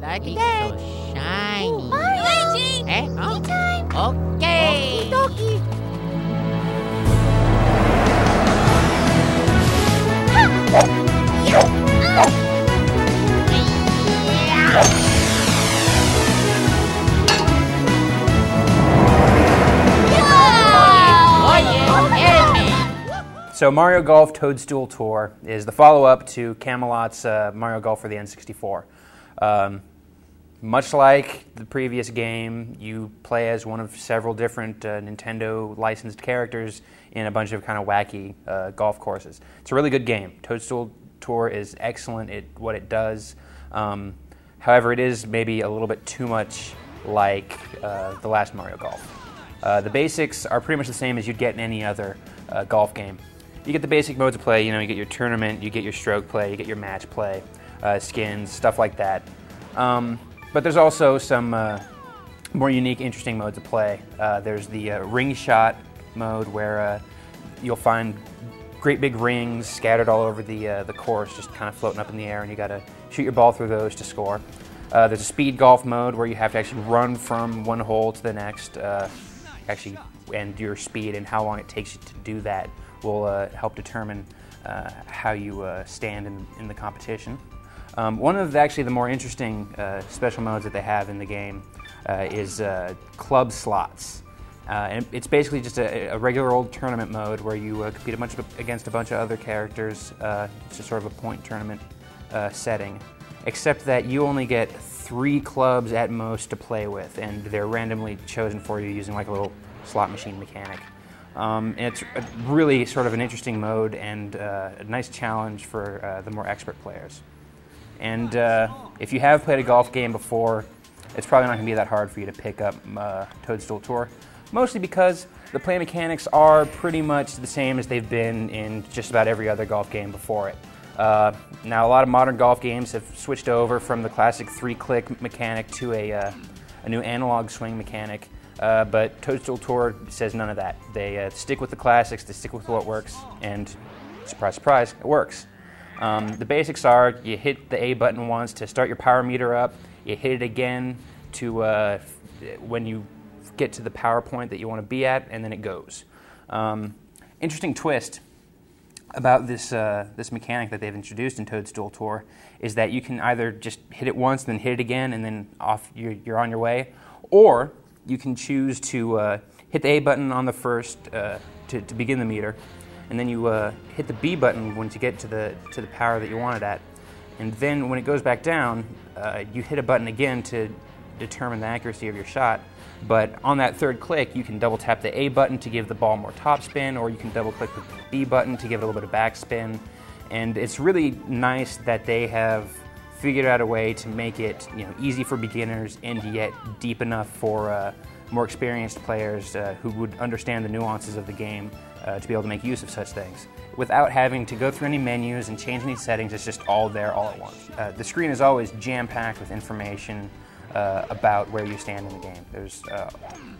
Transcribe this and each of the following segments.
like He's that? so shiny. Luigi! Eh? Huh? Time! Okay. Donkey. Oh yeah, me. So Mario Golf Toadstool Tour is the follow-up to Camelot's Mario Golf for the N64. Much like the previous game, you play as one of several different Nintendo licensed characters in a bunch of kind of wacky golf courses. It's a really good game. Toadstool Tour is excellent at what it does. However, it is maybe a little bit too much like the last Mario Golf. The basics are pretty much the same as you'd get in any other golf game. You get the basic modes of play. You know, you get your tournament, you get your stroke play, you get your match play, skins, stuff like that. But there's also some more unique, interesting modes of play. There's the ring shot mode where you'll find great big rings scattered all over the course, just kind of floating up in the air, and you got to shoot your ball through those to score. There's a speed golf mode where you have to actually run from one hole to the next, and your speed and how long it takes you to do that will help determine how you stand in the competition. One of the more interesting special modes that they have in the game is club slots. And it's basically just a regular old tournament mode where you compete against a bunch of other characters. It's just sort of a point tournament setting, except that you only get 3 clubs at most to play with, and they're randomly chosen for you using like a little slot machine mechanic. And it's really sort of an interesting mode and a nice challenge for the more expert players. And if you have played a golf game before, it's probably not going to be that hard for you to pick up Toadstool Tour, mostly because the play mechanics are pretty much the same as they've been in just about every other golf game before it. Now, a lot of modern golf games have switched over from the classic 3-click mechanic to a new analog swing mechanic, but Toadstool Tour says none of that. They stick with the classics, they stick with what works, and surprise, surprise, it works. The basics are you hit the A button once to start your power meter up, you hit it again to when you get to the power point that you want to be at, and then it goes. Interesting twist about this mechanic that they've introduced in Toadstool Tour is that you can either just hit it once, then hit it again, and then off you're on your way, or you can choose to hit the A button on the first to begin the meter, and then you hit the B button once you get to the power that you want it at, and then when it goes back down, you hit a button again to determine the accuracy of your shot. But on that third click, you can double tap the A button to give the ball more topspin, or you can double click the B button to give it a little bit of backspin. And it's really nice that they have figured out a way to make it, easy for beginners and yet deep enough for more experienced players who would understand the nuances of the game to be able to make use of such things without having to go through any menus and change any settings. It's just all there all at once. The screen is always jam-packed with information about where you stand in the game. There's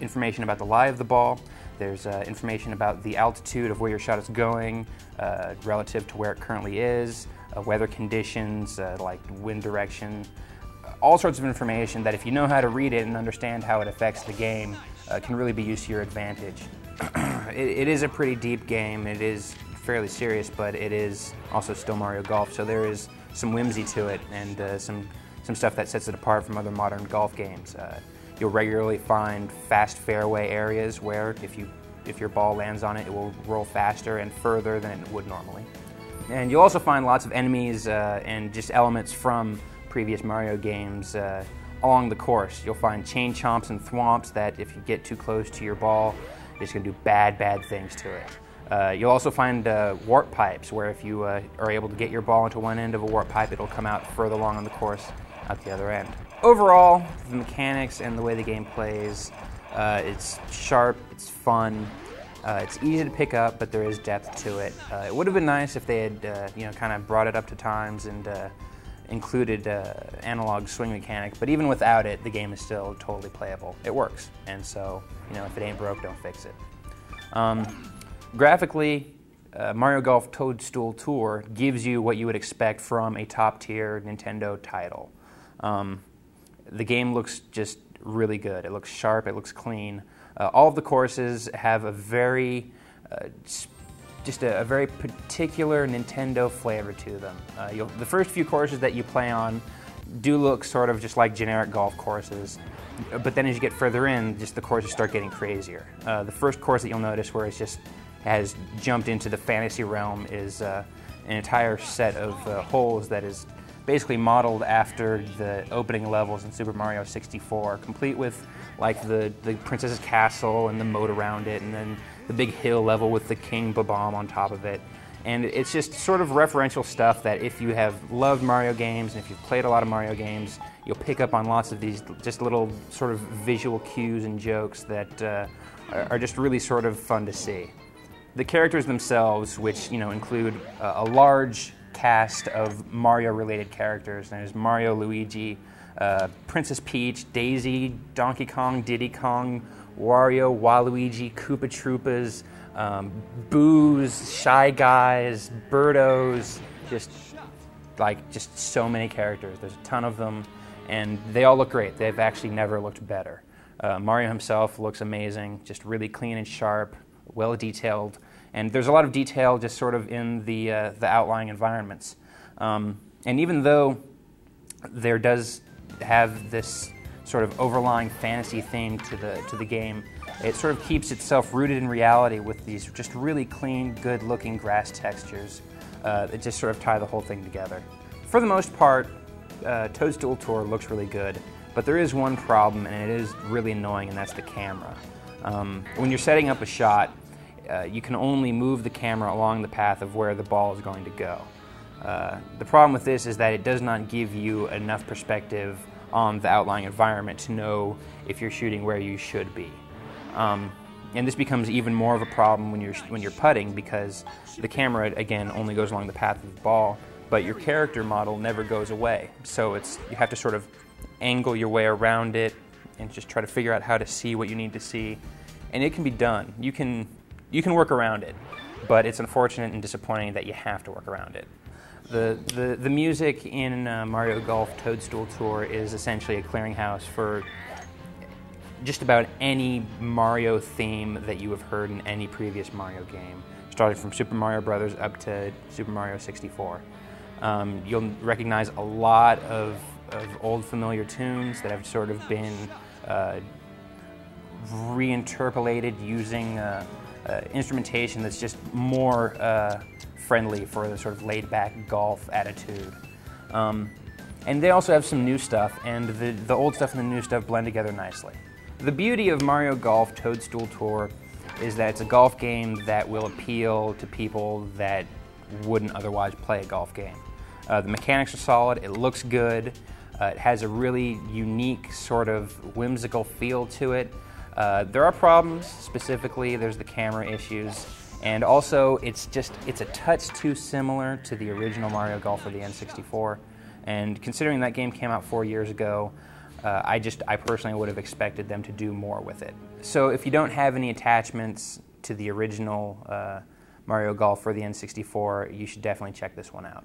information about the lie of the ball. There's information about the altitude of where your shot is going relative to where it currently is, weather conditions like wind direction, all sorts of information that if you know how to read it and understand how it affects the game can really be used to your advantage. It is a pretty deep game. It is fairly serious, but it is also still Mario Golf, so there is some whimsy to it and some stuff that sets it apart from other modern golf games. You'll regularly find fast fairway areas where if your ball lands on it, it will roll faster and further than it would normally. And you'll also find lots of enemies and just elements from previous Mario games along the course. You'll find chain chomps and thwomps that if you get too close to your ball, it's going to do bad things to it. You'll also find warp pipes where if you are able to get your ball into one end of a warp pipe, it'll come out further along on the course at the other end. Overall, the mechanics and the way the game plays, it's sharp, it's fun, it's easy to pick up, but there is depth to it. It would have been nice if they had kind of brought it up to times and included analog swing mechanic, but even without it, the game is still totally playable. It works, and so if it ain't broke, don't fix it. Graphically, Mario Golf Toadstool Tour gives you what you would expect from a top-tier Nintendo title. The game looks just really good. It looks sharp, it looks clean. All of the courses have a very, just a very particular Nintendo flavor to them. The first few courses that you play on do look sort of just like generic golf courses, but then as you get further in, just the courses start getting crazier. The first course that you'll notice where it just has jumped into the fantasy realm is an entire set of holes that is basically modeled after the opening levels in Super Mario 64, complete with like the princess's castle and the moat around it, and then the big hill level with the King Bob-omb on top of it. And it's just sort of referential stuff that if you have loved Mario games and if you've played a lot of Mario games, you'll pick up on lots of these just little sort of visual cues and jokes that are just really sort of fun to see. The characters themselves, which include a large cast of Mario-related characters. There's Mario, Luigi, Princess Peach, Daisy, Donkey Kong, Diddy Kong, Wario, Waluigi, Koopa Troopas, Boos, Shy Guys, Birdos, just so many characters. There's a ton of them, and they all look great. They've actually never looked better. Mario himself looks amazing, just really clean and sharp, well detailed, and there's a lot of detail just sort of in the outlying environments. And even though there does have this sort of overlying fantasy theme to the game, it sort of keeps itself rooted in reality with these just really clean, good-looking grass textures that just sort of tie the whole thing together. For the most part, Toadstool Tour looks really good, but there is one problem, and it is really annoying, and that's the camera. When you're setting up a shot, you can only move the camera along the path of where the ball is going to go. The problem with this is that it does not give you enough perspective on the outlying environment to know if you're shooting where you should be. And this becomes even more of a problem when you're putting, because the camera, again, only goes along the path of the ball, but your character model never goes away. So you have to sort of angle your way around it and just try to figure out how to see what you need to see. And it can be done. You can work around it, but it's unfortunate and disappointing that you have to work around it. The music in Mario Golf Toadstool Tour is essentially a clearinghouse for just about any Mario theme that you have heard in any previous Mario game, starting from Super Mario Bros. Up to Super Mario 64. You'll recognize a lot of old familiar tunes that have sort of been reinterpolated using instrumentation that's just more friendly for the sort of laid-back golf attitude. And they also have some new stuff, and the old stuff and the new stuff blend together nicely. The beauty of Mario Golf Toadstool Tour is that it's a golf game that will appeal to people that wouldn't otherwise play a golf game. The mechanics are solid, it looks good, it has a really unique sort of whimsical feel to it. There are problems, specifically there's the camera issues, and also it's a touch too similar to the original Mario Golf for the N64, and considering that game came out 4 years ago, I personally would have expected them to do more with it. So if you don't have any attachments to the original Mario Golf for the N64, you should definitely check this one out.